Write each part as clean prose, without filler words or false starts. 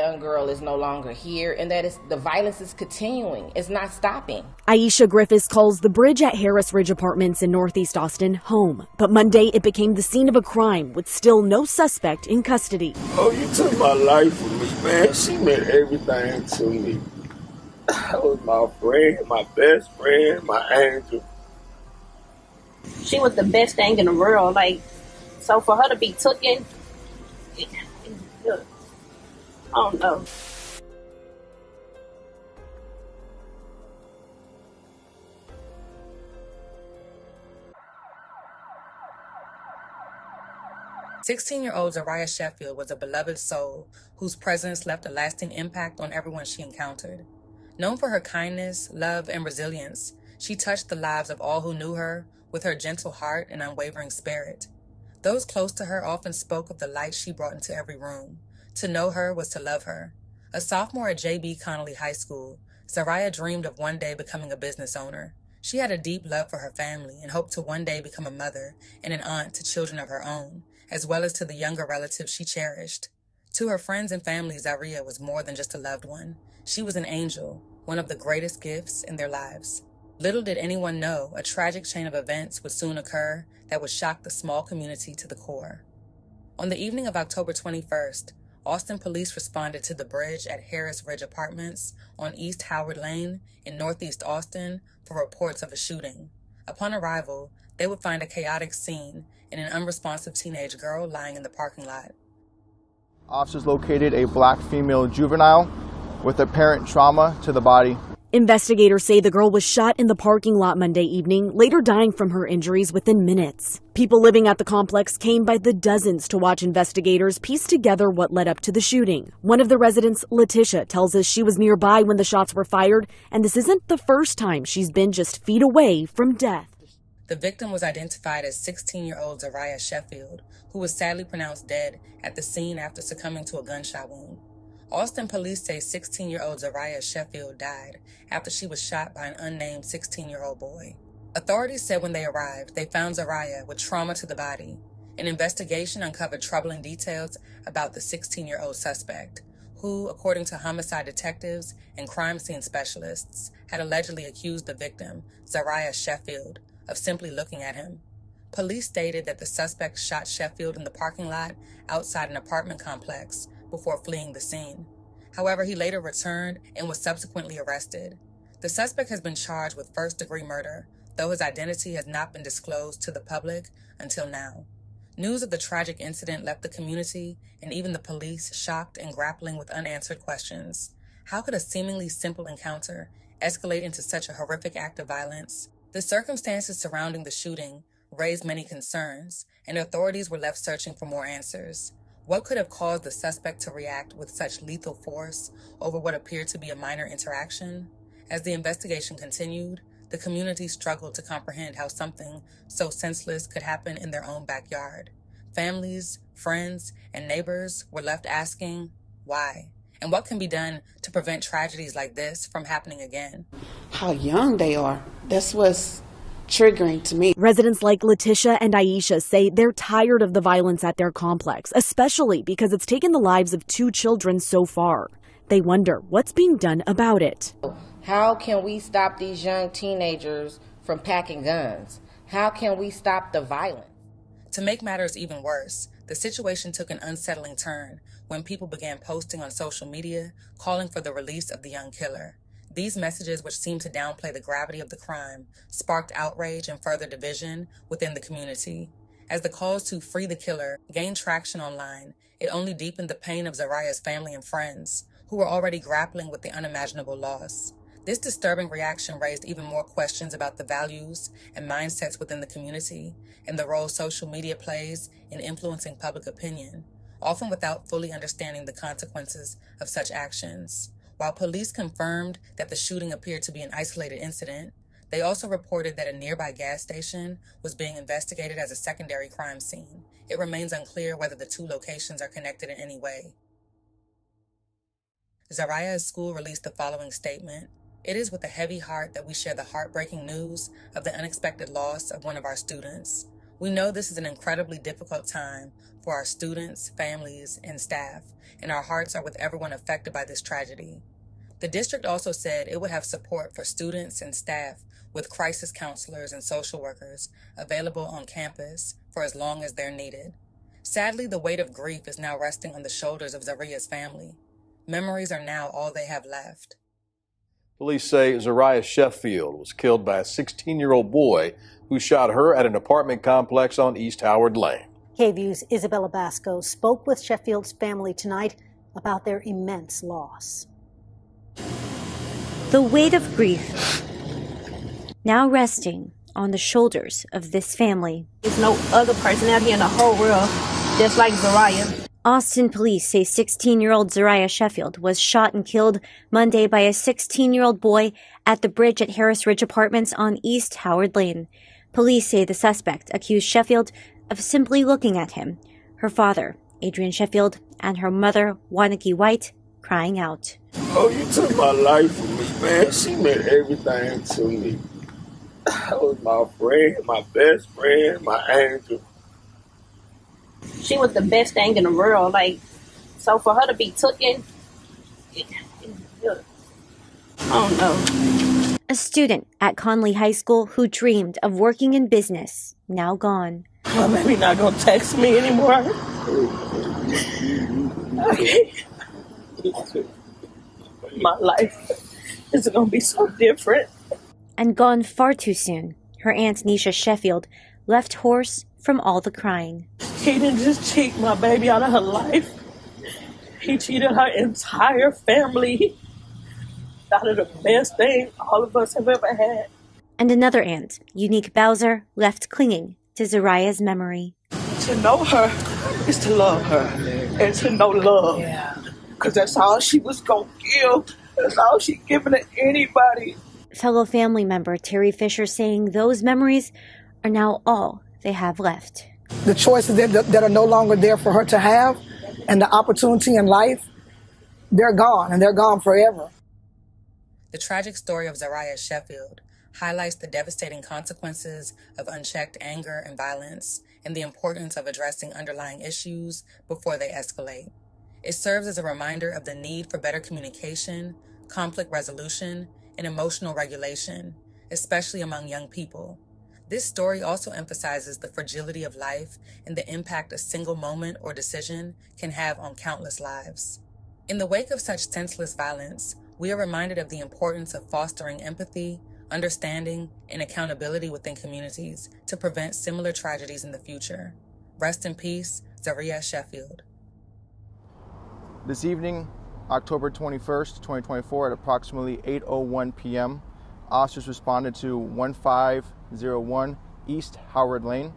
young girl is no longer here and that the violence is continuing. It's not stopping. Aisha Griffiths calls the bridge at Harris Ridge Apartments in Northeast Austin home. But Monday, it became the scene of a crime with still no suspect in custody. Oh, you took my life from me, man. She meant everything to me. That was my friend, my best friend, my angel. She was the best thing in the world. So for her to be taken, I don't know. "16-year-old Zariah Sheffield was a beloved soul whose presence left a lasting impact on everyone she encountered. Known for her kindness, love, and resilience, she touched the lives of all who knew her with her gentle heart and unwavering spirit. Those close to her often spoke of the light she brought into every room. To know her was to love her. A sophomore at J.B. Connolly High School, Zariah dreamed of one day becoming a business owner. She had a deep love for her family and hoped to one day become a mother and an aunt to children of her own, as well as to the younger relatives she cherished. To her friends and family, Zariah was more than just a loved one. She was an angel, one of the greatest gifts in their lives. Little did anyone know a tragic chain of events would soon occur that would shock the small community to the core. On the evening of October 21st, Austin police responded to the bridge at Harris Ridge Apartments on East Howard Lane in Northeast Austin for reports of a shooting. Upon arrival, they would find a chaotic scene and an unresponsive teenage girl lying in the parking lot. Officers located a black female juvenile with apparent trauma to the body. Investigators say the girl was shot in the parking lot Monday evening, later dying from her injuries within minutes. People living at the complex came by the dozens to watch investigators piece together what led up to the shooting. One of the residents, Letitia, tells us she was nearby when the shots were fired, and this isn't the first time she's been just feet away from death. The victim was identified as 16-year-old Zariah Sheffield, who was sadly pronounced dead at the scene after succumbing to a gunshot wound. Austin police say 16-year-old Zariah Sheffield died after she was shot by an unnamed 16-year-old boy. Authorities said when they arrived, they found Zariah with trauma to the body. An investigation uncovered troubling details about the 16-year-old suspect, who, according to homicide detectives and crime scene specialists, had allegedly accused the victim, Zariah Sheffield, of simply looking at him. Police stated that the suspect shot Sheffield in the parking lot outside an apartment complex before fleeing the scene. However, he later returned and was subsequently arrested. The suspect has been charged with first-degree murder, though his identity has not been disclosed to the public until now. News of the tragic incident left the community and even the police shocked and grappling with unanswered questions. How could a seemingly simple encounter escalate into such a horrific act of violence? The circumstances surrounding the shooting raised many concerns, and authorities were left searching for more answers. What could have caused the suspect to react with such lethal force over what appeared to be a minor interaction? As the investigation continued, the community struggled to comprehend how something so senseless could happen in their own backyard. Families, friends, and neighbors were left asking, why? And what can be done to prevent tragedies like this from happening again? How young they are. That's what's triggering to me. Residents like Letitia and Aisha say they're tired of the violence at their complex, especially because it's taken the lives of 2 children so far. They wonder what's being done about it. How can we stop these young teenagers from packing guns? How can we stop the violence? To make matters even worse, the situation took an unsettling turn when people began posting on social media calling for the release of the young killer. These messages, which seemed to downplay the gravity of the crime, sparked outrage and further division within the community. As the calls to free the killer gained traction online, it only deepened the pain of Zariah's family and friends, who were already grappling with the unimaginable loss. This disturbing reaction raised even more questions about the values and mindsets within the community and the role social media plays in influencing public opinion, often without fully understanding the consequences of such actions. While police confirmed that the shooting appeared to be an isolated incident, they also reported that a nearby gas station was being investigated as a secondary crime scene. It remains unclear whether the 2 locations are connected in any way. Zariah's school released the following statement: "It is with a heavy heart that we share the heartbreaking news of the unexpected loss of one of our students. We know this is an incredibly difficult time for our students, families, and staff, and our hearts are with everyone affected by this tragedy. The district also said it would have support for students and staff with crisis counselors and social workers available on campus for as long as they're needed. Sadly, the weight of grief is now resting on the shoulders of Zariah's family. Memories are now all they have left. Police say Zariah Sheffield was killed by a 16-year-old boy who shot her at an apartment complex on East Howard Lane. KVU's Isabella Basco spoke with Sheffield's family tonight about their immense loss. The weight of grief now resting on the shoulders of this family. There's no other person out here in the whole world just like Zariah. Austin police say 16-year-old Zariah Sheffield was shot and killed Monday by a 16-year-old boy at the bridge at Harris Ridge Apartments on East Howard Lane. Police say the suspect accused Sheffield of simply looking at him. Her father, Adrian Sheffield, and her mother, Wanaki White, crying out. Oh, you took my life from me, man. She meant everything to me. That was my friend, my best friend, my angel. She was the best thing in the world. So for her to be taken, I don't know. A student at Conley High School who dreamed of working in business, now gone. My baby not gonna text me anymore. My life is gonna be so different. And gone far too soon. Her aunt Nisha Sheffield left hoarse from all the crying. He didn't just cheat my baby out of her life. He cheated her entire family out of the best thing all of us have ever had. And another aunt, Unique Bowser, left clinging to Zariah's memory. To know her is to love her and to know love. Because that's all she was going to give. That's all she giving to anybody. Fellow family member Terry Fisher saying those memories are now all they have left. The choices that are no longer there for her to have and the opportunity in life, they're gone, and they're gone forever. The tragic story of Zariah Sheffield highlights the devastating consequences of unchecked anger and violence and the importance of addressing underlying issues before they escalate. It serves as a reminder of the need for better communication, conflict resolution, and emotional regulation, especially among young people. This story also emphasizes the fragility of life and the impact a single moment or decision can have on countless lives. In the wake of such senseless violence, we are reminded of the importance of fostering empathy, understanding, and accountability within communities to prevent similar tragedies in the future. Rest in peace, Zariah Sheffield. This evening, October 21st, 2024, at approximately 8:01 p.m., officers responded to 1501 East Howard Lane.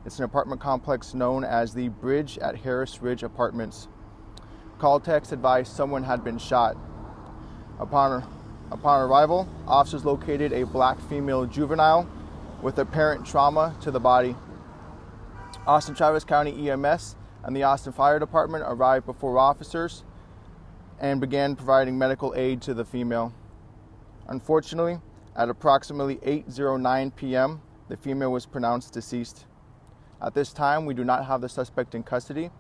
It's an apartment complex known as the Bridge at Harris Ridge Apartments. Call text advised someone had been shot. Upon arrival, officers located a black female juvenile with apparent trauma to the body. Austin Travis County EMS and the Austin Fire Department arrived before officers and began providing medical aid to the female. Unfortunately, at approximately 8:09 p.m., the female was pronounced deceased. At this time, we do not have the suspect in custody,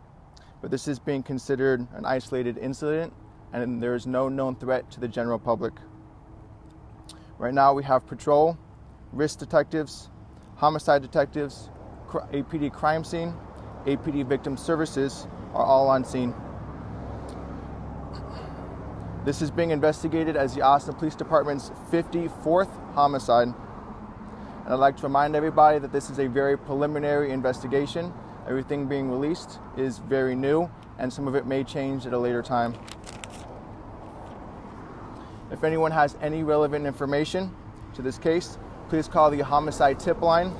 but this is being considered an isolated incident and there is no known threat to the general public. Right now, we have patrol, risk detectives, homicide detectives, APD crime scene, APD victim services are all on scene. This is being investigated as the Austin Police Department's 54th homicide. And I'd like to remind everybody that this is a very preliminary investigation. Everything being released is very new, and some of it may change at a later time. If anyone has any relevant information to this case, please call the homicide tip line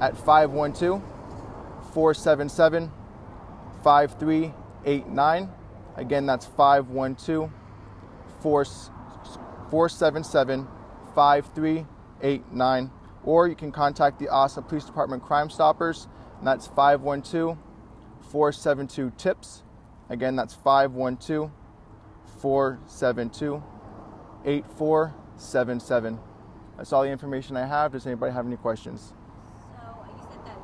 at 512-477-5389. Again, that's 512-477-5389. Or you can contact the Austin Police Department Crime Stoppers, and that's 512-472-TIPS. Again, that's 512-472-8477. That's all the information I have. Does anybody have any questions? So you said that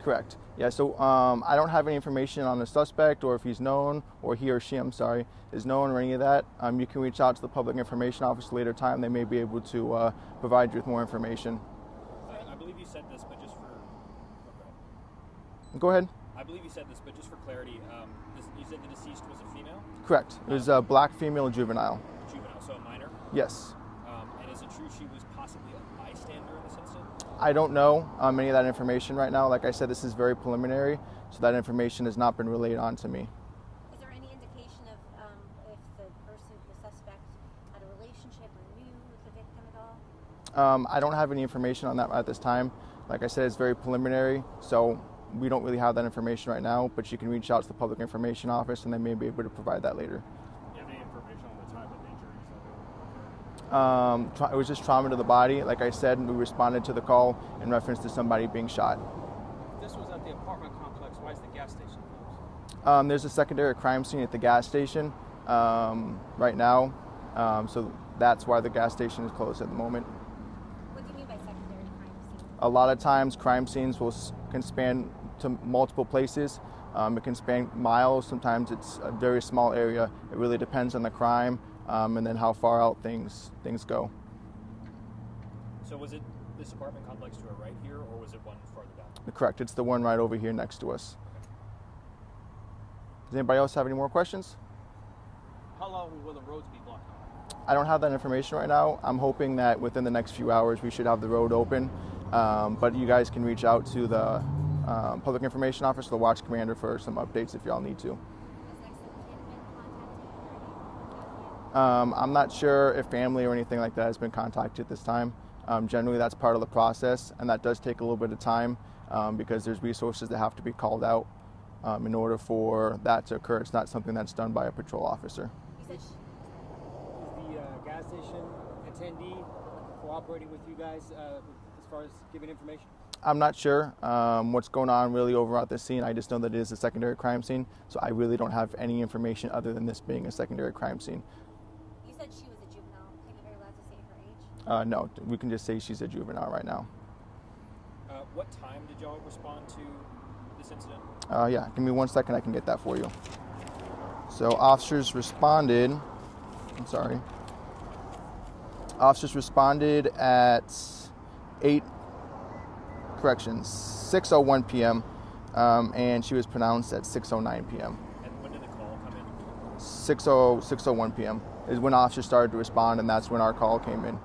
Correct. Yeah, so I don't have any information on the suspect or if he's known, or he or she, I'm sorry, is known or any of that. You can reach out to the Public Information Office later time. They may be able to provide you with more information. I believe you said this, but just for... Go ahead. I believe you said this, but just for clarity, you said the deceased was a female? Correct. It was a black female juvenile. Juvenile, so a minor? Yes. And is it true she was possibly a bystander in this incident? I don't know any of that information right now. Like I said, this is very preliminary, so that information has not been relayed on to me. Is there any indication of if the suspect, had a relationship or knew the victim at all? I don't have any information on that at this time. Like I said, it's very preliminary, so we don't really have that information right now, but you can reach out to the Public Information Office and they may be able to provide that later. Do you have any information on the type of injuries that occurred? It was just trauma to the body. Like I said, we responded to the call in reference to somebody being shot. This was at the apartment complex. Why is the gas station closed? There's a secondary crime scene at the gas station right now, so that's why the gas station is closed at the moment. What do you mean by secondary crime scene? A lot of times crime scenes can span to multiple places. It can span miles. Sometimes it's a very small area. It really depends on the crime and then how far out things go. So was it this apartment complex to our right here, or was it one farther down? Correct. It's the one right over here next to us. Does anybody else have any more questions? How long will the roads be blocked? I don't have that information right now. I'm hoping that within the next few hours we should have the road open. But you guys can reach out to the Public Information Office, the Watch Commander, for some updates if y'all need to. I'm not sure if family or anything like that has been contacted at this time. Generally, that's part of the process, and that does take a little bit of time because there's resources that have to be called out in order for that to occur. It's not something that's done by a patrol officer. Is the gas station attendee cooperating with you guys as far as giving information? I'm not sure what's going on really over at this scene. I just know that it is a secondary crime scene, so I really don't have any information other than this being a secondary crime scene. You said she was a juvenile. Are you allowed to say her age? No, we can just say she's a juvenile right now. What time did y'all respond to this incident? Yeah, give me 1 second, I can get that for you. So officers responded at 6:01 p.m. And she was pronounced at 6:09 p.m. And when did the call come in? 6:01 p.m. is when officers started to respond, and that's when our call came in.